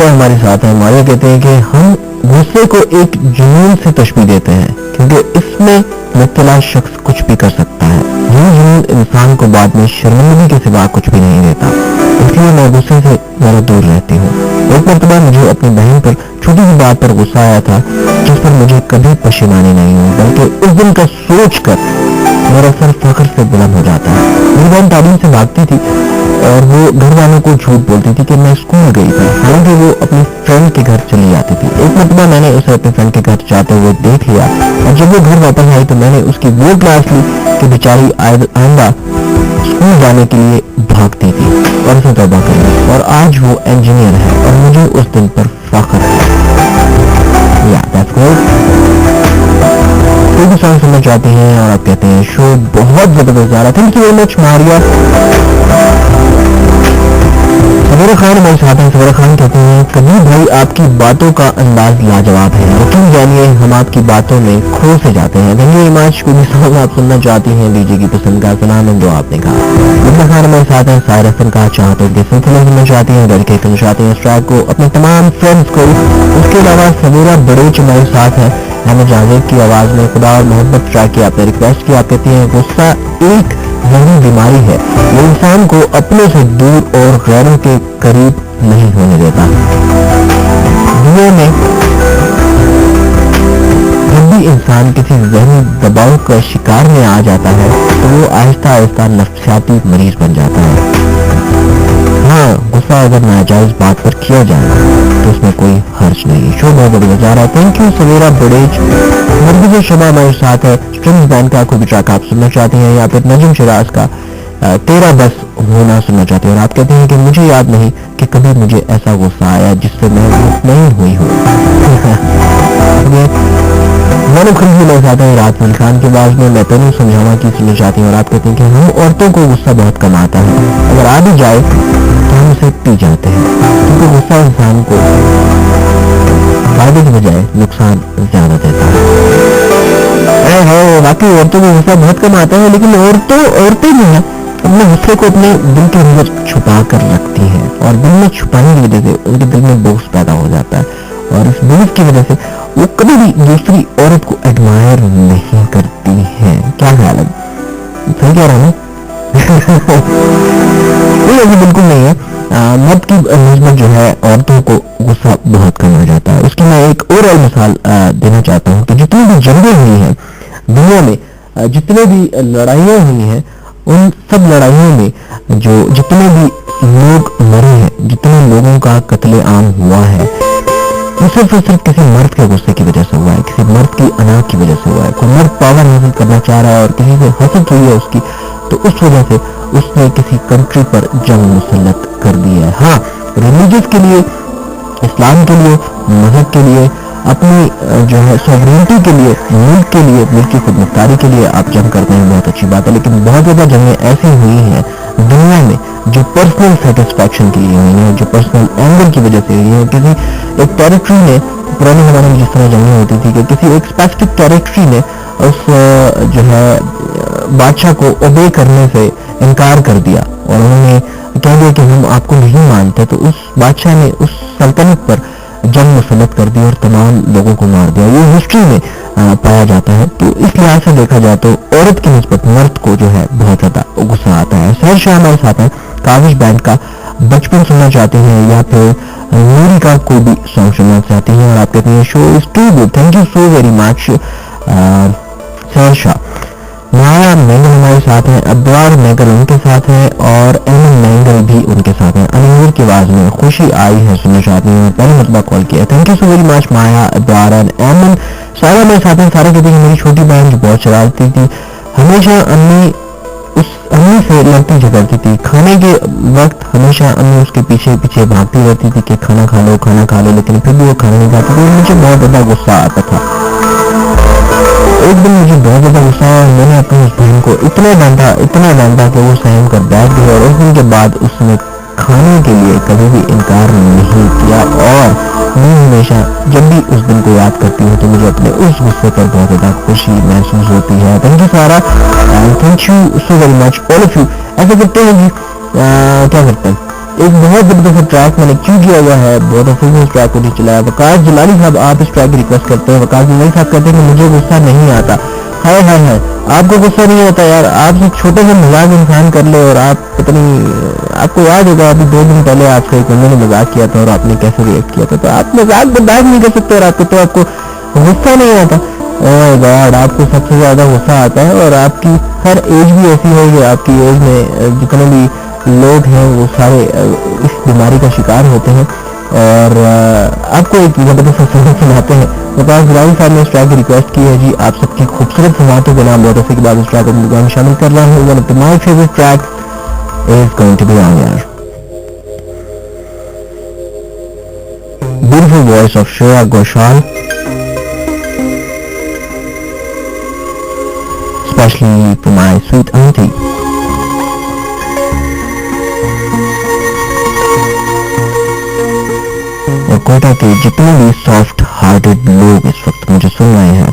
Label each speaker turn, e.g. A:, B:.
A: मारिया हमारे साथ है। मारिया कहते हैं कि हम गुस्से को एक जुनून से तशबीह देते हैं क्योंकि इसमें मुब्तला शख्स कुछ भी कर सकता है। ये जुनून इंसान को बाद में शर्मिंदगी के सिवा कुछ भी नहीं देता, इसलिए मैं गुस्से से ज़रा दूर रहती हूँ। एक मरतबा मुझे अपनी बहन पर छोटी सी बात पर गुस्सा आया था जिस पर मुझे कभी पशेमानी नहीं हुई, बल्कि उस दिन का सोच कर मेरा सर फख्र से बुलंद हो जाता है। मेरी बहन तालीम से भागती थी और वो घर वालों को झूठ बोलती थी कि मैं स्कूल गई थी, हालांकि वो अपनी फ्रेंड के घर चली जाती थी। एक मरतबा मैंने उसे अपने फ्रेंड के घर जाते हुए देख लिया और जब वो घर वापस आई तो मैंने उसकी वो क्लास ली कि बेचारी आइंदा स्कूल जाने के लिए भागती थी और उसे तौबा कर ली, और आज वो इंजीनियर है और मुझे उस दिन पर फख्र है। कोई भी सॉन्ग सुनना चाहते हैं और आप कहते हैं शो बहुत जबरदस्त आ रहा है, thank you very much Maria. Sabira Khan हमारे साथ हैं। सबीरा खान कहते हैं कबीर भाई आपकी बातों का अंदाज लाजवाब है, यकीन जानिए हम आपकी बातों में खो से जाते हैं। धन्यवाद माच। कोई भी सॉन्ग आप सुनना चाहती हैं दीजिए की पसंद का सलाम जो आपने कहा। मुन्ना खान हमारे साथ हैं। सायर हसन का चाहते हैं सुनना चाहती हैं, डेडिकेट करना चाहते हैं इस ट्रैक को अपने तमाम फ्रेंड्स को। उसके अलावा सबीरा बड़ेच हमारे साथ है। अहमद जावेद की आवाज में खुदा और मोहब्बत ट्रैक की आपने रिक्वेस्ट की। आप कहती हैं गुस्सा एक जहनी बीमारी है, ये इंसान को अपने से दूर और गैरों के करीब नहीं होने देता। दुनिया में जब भी इंसान किसी जहनी दबाव का शिकार में आ जाता है तो वो आहिस्ता आहिस्ता नफ्सियाती मरीज बन जाता है। हाँ, गुस्सा अगर नाजायज बात पर किया जाए तो उसमें कोई हर्ज नहीं। शो बहुत बड़ी मजा आ रहा है, थैंक यू सवेरा बड़ेज। मर्द शबा हमारे साथ है। स्ट्रिंग्स बैंड का कोई भी ट्रैक आप सुनना चाहते हैं या फिर नजम शिराज का तेरा बस होना सुनना चाहते हैं और आप कहते हैं कि मुझे याद नहीं कि कभी मुझे ऐसा गुस्सा आया जिससे मैं मुतमईन हुई हूँ। मैंने खुद भी मेरे साथ है रात खान के बाद में मैं तेनू समझावा की सुनना चाहती हूँ और आप कहते हैं कि हम औरतों को गुस्सा बहुत कम आता है, अगर आ भी जाए तो हम उसे पी जाते हैं क्योंकि गुस्सा इंसान को फायदे की बजाय नुकसान ज्यादा देता है। बाकी औरतों को गुस्सा बहुत कम आता है, लेकिन औरतें जो है अपने गुस्से को अपने दिल के अंदर छुपा कर रखती हैं और दिल में छुपाने की वजह से उनके दिल में बोझ पैदा हो जाता है और इस बोझ की वजह से वो कभी भी दूसरी औरत को एडमायर नहीं करती हैं। क्या ख्याल है, सही कह रहा हूँ? नहीं, ऐसी बिल्कुल नहीं है। मर्द की नस्बत जो है औरतों को गुस्सा बहुत कम आ जाता है। उसकी मैं एक और मिसाल देना चाहता हूँ कि जितनी भी जंगें हुई हैं दुनिया में, जितने भी लड़ाइयाँ हुई हैं, उन सब लड़ाइयों में जो जितने भी लोग मरे हैं, जितने लोगों का कत्ले आम हुआ है, वो सिर्फ और सिर्फ किसी मर्द के गुस्से की वजह से हुआ है, किसी मर्द की अना की वजह से हुआ है। कोई मर्द पावर हासिल करना चाह रहा है और किसी से हसद हुई है उसकी, तो उस वजह से उसने किसी कंट्री पर जंग मुसल्लत कर दी है। हाँ, रिलीजियस के लिए, इस्लाम के लिए, मजहब के लिए, अपनी जो है सॉवरेनिटी के लिए, मुल्क के लिए, मुल्क की खुदमुख्तारी के लिए आप जंग करते हैं, बहुत अच्छी बात है। लेकिन बहुत ज़्यादा जंगें ऐसी हुई हैं दुनिया में जो पर्सनल सेटिस्फैक्शन के लिए हुई हैं, जो पर्सनल एंगर की वजह से हुई हैं। किसी एक टेरिटरी ने, पुराने ज़माने में जिस तरह जंगें होती थी कि किसी एक स्पेसिफिक टेरिटरी ने उस जो है बादशाह को ओबे करने से इनकार कर दिया और उन्होंने कह दिया कि हम आपको नहीं मानते, तो उस बादशाह ने उस सल्तनत पर जंग मुसल्लत कर दी और तमाम लोगों को मार दिया। ये हिस्ट्री में पाया जाता है। तो इस लिहाज से देखा जाए तो औरत की निस्बत मर्द को जो है बहुत ज्यादा गुस्सा आता है। सहर शाह हमारे साथ है। काविश बैंड का बचपन सुनना चाहते हैं या फिर नूरी का कोई भी सॉन्ग सुनना चाहते हैं और आप कहते हैं show is too good, thank you so very much Sahar Shah. Maya mangle हमारे साथ हैं, अब्रार मैंगल उनके साथ हैं और एमन मैंगल भी उनके साथ हैं। अनिवर की आवाज में खुशी आई है सुनना चाहते हैं, पहले मतलब कॉल किया, thank you so very much Maya, Abrar and एमन। सारा मेरे साथ हैं। सारा कहते हैं मेरी छोटी बहन जो बहुत शरारती थी, हमेशा अम्मी से लड़ती झगड़ती थी, खाने के वक्त हमेशा अम्मी उसके पीछे पीछे भागती रहती थी कि खाना खा लो, लेकिन फिर भी वो खाना नहीं खाती थी। मुझे बहुत ज्यादा गुस्सा आता था। एक दिन मुझे बहुत ज्यादा गुस्सा आया, मैंने अपनी उस बहन को इतना डांटा कि वो सहम कर बैठ गई और उस दिन के बाद उसने खाने के लिए कभी भी इनकार नहीं किया और मैं हमेशा जब भी उस दिन को याद करती हूँ तो मुझे अपने उस गुस्से पर बहुत ज्यादा खुशी महसूस होती है। थैंक यू सारा, thank you so very much all of you. ऐसा करते हैं जी, क्या करते हैं ایک بہت زبردست ٹریک میں نے کیوں کیا ہوا ہے, بہت افیشل ٹریک مجھے چلا ہے. وقاص جلالی صاحب آپ اس ٹریک کی ریکویسٹ کرتے ہیں. وقاص جلالی صاحب کہتے ہیں کہ مجھے غصہ نہیں آتا. ہائے ہائے ہائے, آپ کو غصہ نہیں آتا یار؟ آپ سے چھوٹے سے مزاق انسان کر لے اور آپ پتہ نہیں, آپ کو یاد ہوگا ابھی 2 دن پہلے آپ سے ایک بندے نے مزاق کیا تھا اور آپ نے کیسے ریئیکٹ کیا تھا. تو آپ مزاق برداشت نہیں کر سکتے اور آپ کو غصہ نہیں آتا. اوہ گاڈ, آپ کو سب سے زیادہ غصہ آتا ہے. اور آپ کی ہر ایج بھی ایسی ہے کہ آپ کی ایج میں جتنے بھی لوگ ہیں وہ سارے اس بیماری کا شکار ہوتے ہیں. اور آپ کو ایک زبردست سنت سناتے ہیں. وقاص جلالی صاحب نے اس ٹریک کی ریکویسٹ کی ہے جی, آپ سب کی خوبصورت سماعتوں کے نام بہت عرصے کے بعد اس ٹریک کو میں شامل کر رہا ہوں. One of my favourite track is going to be on air. Beautiful voice of Shreya Ghoshal, especially to my sweet auntie. اور کوئٹہ کے جتنے بھی سافٹ ہارٹڈ لوگ اس وقت مجھے سن رہے ہیں,